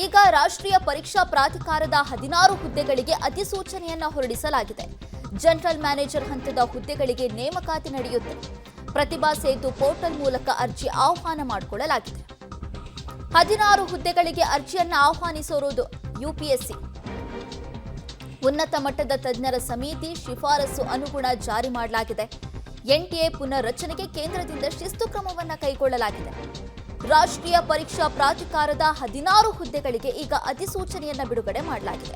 ಇದೀಗ ರಾಷ್ಟ್ರೀಯ ಪರೀಕ್ಷಾ ಪ್ರಾಧಿಕಾರದ 16 ಹುದ್ದೆಗಳಿಗೆ ಅಧಿಸೂಚನೆಯನ್ನ ಹೊರಡಿಸಲಾಗಿದೆ. ಜನರಲ್ ಮ್ಯಾನೇಜರ್ ಹಂತದ ಹುದ್ದೆಗಳಿಗೆ ನೇಮಕಾತಿ ನಡೆಯುತ್ತೆ. ಪ್ರತಿಭಾ ಸೇತು ಪೋರ್ಟಲ್ ಮೂಲಕ ಅರ್ಜಿ ಆಹ್ವಾನ ಮಾಡಿಕೊಳ್ಳಲಾಗಿದೆ. 16 ಹುದ್ದೆಗಳಿಗೆ ಅರ್ಜಿಯನ್ನ ಆಹ್ವಾನಿಸಿರುವುದು ಯುಪಿಎಸ್ಸಿ. ಉನ್ನತ ಮಟ್ಟದ ತಜ್ಞರ ಸಮಿತಿ ಶಿಫಾರಸು ಅನುಗುಣ ಜಾರಿ ಮಾಡಲಾಗಿದೆ. ಎನ್ಟಿಎ ಪುನರ್ರಚನೆಗೆ ಕೇಂದ್ರದಿಂದ ಶಿಸ್ತು ಕ್ರಮವನ್ನು ಕೈಗೊಳ್ಳಲಾಗಿದೆ. ರಾಷ್ಟ್ರೀಯ ಪರೀಕ್ಷಾ ಪ್ರಾಧಿಕಾರದ 16 ಹುದ್ದೆಗಳಿಗೆ ಈಗ ಅಧಿಸೂಚನೆಯನ್ನ ಬಿಡುಗಡೆ ಮಾಡಲಾಗಿದೆ.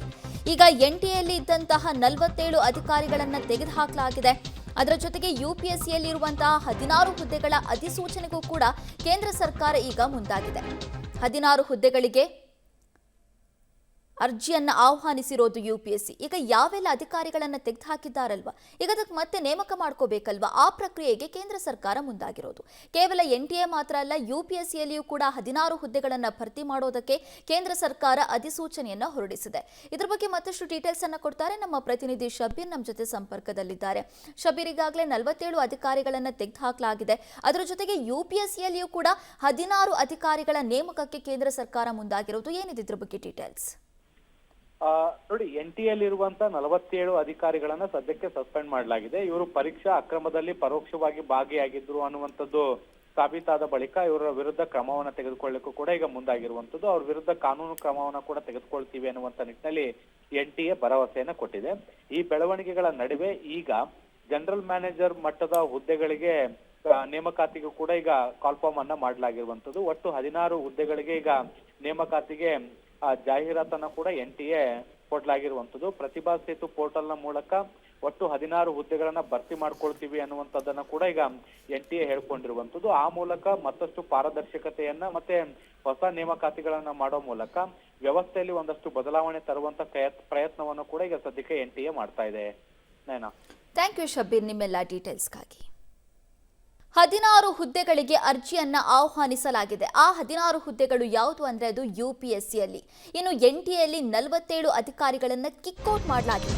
ಈಗ ಎನ್ಟಿಎಯಲ್ಲಿ ಇದ್ದಂತಹ 47 ಅಧಿಕಾರಿಗಳನ್ನು ತೆಗೆದುಹಾಕಲಾಗಿದೆ. ಅದರ ಜೊತೆಗೆ ಯುಪಿಎಸ್ಸಿಯಲ್ಲಿ ಇರುವಂತಹ 16 ಹುದ್ದೆಗಳ ಅಧಿಸೂಚನೆಗೂ ಕೂಡ ಕೇಂದ್ರ ಸರ್ಕಾರ ಈಗ ಮುಂದಾಗಿದೆ. 16 ಹುದ್ದೆಗಳಿಗೆ ಅರ್ಜಿಯನ್ನ ಆಹ್ವಾನಿಸಿರೋದು ಯುಪಿಎಸ್ಸಿ. ಈಗ ಯಾವೆಲ್ಲ ಅಧಿಕಾರಿಗಳನ್ನ ತೆಗೆದುಹಾಕಿದ್ದಾರಲ್ವಾ, ಈಗ ಅದಕ್ಕೆ ಮತ್ತೆ ನೇಮಕ ಮಾಡ್ಕೋಬೇಕಲ್ವಾ, ಆ ಪ್ರಕ್ರಿಯೆಗೆ ಕೇಂದ್ರ ಸರ್ಕಾರ ಮುಂದಾಗಿರೋದು. ಕೇವಲ ಎನ್ಟಿಎ ಮಾತ್ರ ಅಲ್ಲ, ಯುಪಿಎಸ್ಸಿಯಲ್ಲಿಯೂ ಕೂಡ 16 ಹುದ್ದೆಗಳನ್ನ ಭರ್ತಿ ಮಾಡೋದಕ್ಕೆ ಕೇಂದ್ರ ಸರ್ಕಾರ ಅಧಿಸೂಚನೆಯನ್ನ ಹೊರಡಿಸಿದೆ. ಇದರ ಬಗ್ಗೆ ಮತ್ತಷ್ಟು ಡೀಟೇಲ್ಸ್ ಅನ್ನ ಕೊಡ್ತಾರೆ ನಮ್ಮ ಪ್ರತಿನಿಧಿ ಶಬೀರ್, ನಮ್ಮ ಜೊತೆ ಸಂಪರ್ಕದಲ್ಲಿದ್ದಾರೆ. ಶಬೀರ್, ಈಗಾಗಲೇ 47 ಅಧಿಕಾರಿಗಳನ್ನ ತೆಗೆದುಹಾಕಲಾಗಿದೆ. ಅದರ ಜೊತೆಗೆ ಯುಪಿಎಸ್ಸಿಯಲ್ಲಿಯೂ ಕೂಡ 16 ಅಧಿಕಾರಿಗಳ ನೇಮಕಕ್ಕೆ ಕೇಂದ್ರ ಸರ್ಕಾರ ಮುಂದಾಗಿರೋದು. ಏನಿದೆ ಇದ್ರ ಬಗ್ಗೆ ಡೀಟೇಲ್ಸ್? ನೋಡಿ, ಎನ್ಟಿಎಲ್ ಇರುವಂತ 47 ಅಧಿಕಾರಿಗಳನ್ನ ಸದ್ಯಕ್ಕೆ ಸಸ್ಪೆಂಡ್ ಮಾಡಲಾಗಿದೆ. ಇವರು ಪರೀಕ್ಷಾ ಅಕ್ರಮದಲ್ಲಿ ಪರೋಕ್ಷವಾಗಿ ಭಾಗಿಯಾಗಿದ್ರು ಅನ್ನುವಂಥದ್ದು ಸಾಬೀತಾದ ಬಳಿಕ ಇವರ ವಿರುದ್ಧ ಕ್ರಮವನ್ನ ತೆಗೆದುಕೊಳ್ಳಲಿಕ್ಕೂ ಕೂಡ ಈಗ ಮುಂದಾಗಿರುವಂತದ್ದು. ಅವ್ರ ವಿರುದ್ಧ ಕಾನೂನು ಕ್ರಮವನ್ನ ಕೂಡ ತೆಗೆದುಕೊಳ್ತೀವಿ ಅನ್ನುವಂತ ನಿಟ್ಟಿನಲ್ಲಿ ಎನ್ಟಿಎ ಭರವಸೆಯನ್ನ ಕೊಟ್ಟಿದೆ. ಈ ಬೆಳವಣಿಗೆಗಳ ನಡುವೆ ಈಗ ಜನರಲ್ ಮ್ಯಾನೇಜರ್ ಮಟ್ಟದ ಹುದ್ದೆಗಳಿಗೆ ನೇಮಕಾತಿಗೂ ಕೂಡ ಈಗ ಕಾಲ್ಫಾರ್ಮ್ ಅನ್ನ ಮಾಡಲಾಗಿರುವಂತದ್ದು. ಒಟ್ಟು 16 ಹುದ್ದೆಗಳಿಗೆ ಈಗ ನೇಮಕಾತಿಗೆ ಜಾಹೀರಾತನ್ನ ಕೂಡ ಎನ್ಟಿಎ ಕೊಡ್ಲಾಗಿರುವಂತದ್ದು. ಪ್ರತಿಭಾ ಸೇತು ಪೋರ್ಟಲ್ ನ ಮೂಲಕ ಒಟ್ಟು 16 ಹುದ್ದೆಗಳನ್ನ ಭರ್ತಿ ಮಾಡ್ಕೊಳ್ತೀವಿ ಅನ್ನುವಂಥದ್ದನ್ನ ಕೂಡ ಈಗ ಎನ್ಟಿಎ ಹೇಳ್ಕೊಂಡಿರುವಂತದ್ದು. ಆ ಮೂಲಕ ಮತ್ತಷ್ಟು ಪಾರದರ್ಶಕತೆಯನ್ನ ಮತ್ತೆ ಹೊಸ ನೇಮಕಾತಿಗಳನ್ನ ಮಾಡೋ ಮೂಲಕ ವ್ಯವಸ್ಥೆಯಲ್ಲಿ ಒಂದಷ್ಟು ಬದಲಾವಣೆ ತರುವಂತ ಪ್ರಯತ್ನವನ್ನು ಕೂಡ ಈಗ ಸದ್ಯಕ್ಕೆ ಎನ್ಟಿಎ ಮಾಡ್ತಾ ಇದೆ. ನೈನಾ, ಥ್ಯಾಂಕ್ ಯು ಶಬೀರ್, ನಿಮ್ಮೆಲ್ಲ ಡೀಟೇಲ್ಸ್ಗಾಗಿ. 16 ಹುದ್ದೆಗಳಿಗೆ ಅರ್ಜಿಯನ್ನ ಆಹ್ವಾನಿಸಲಾಗಿದೆ. ಆ 16 ಹುದ್ದೆಗಳು ಯಾವುದು ಅಂದ್ರೆ ಅದು ಯುಪಿಎಸ್ಸಿಯಲ್ಲಿ. ಇನ್ನು ಎನ್ಟಿಎಯಲ್ಲಿ 47 ಅಧಿಕಾರಿಗಳನ್ನ ಕಿಕ್ಔಟ್ ಮಾಡಲಾಗಿದೆ.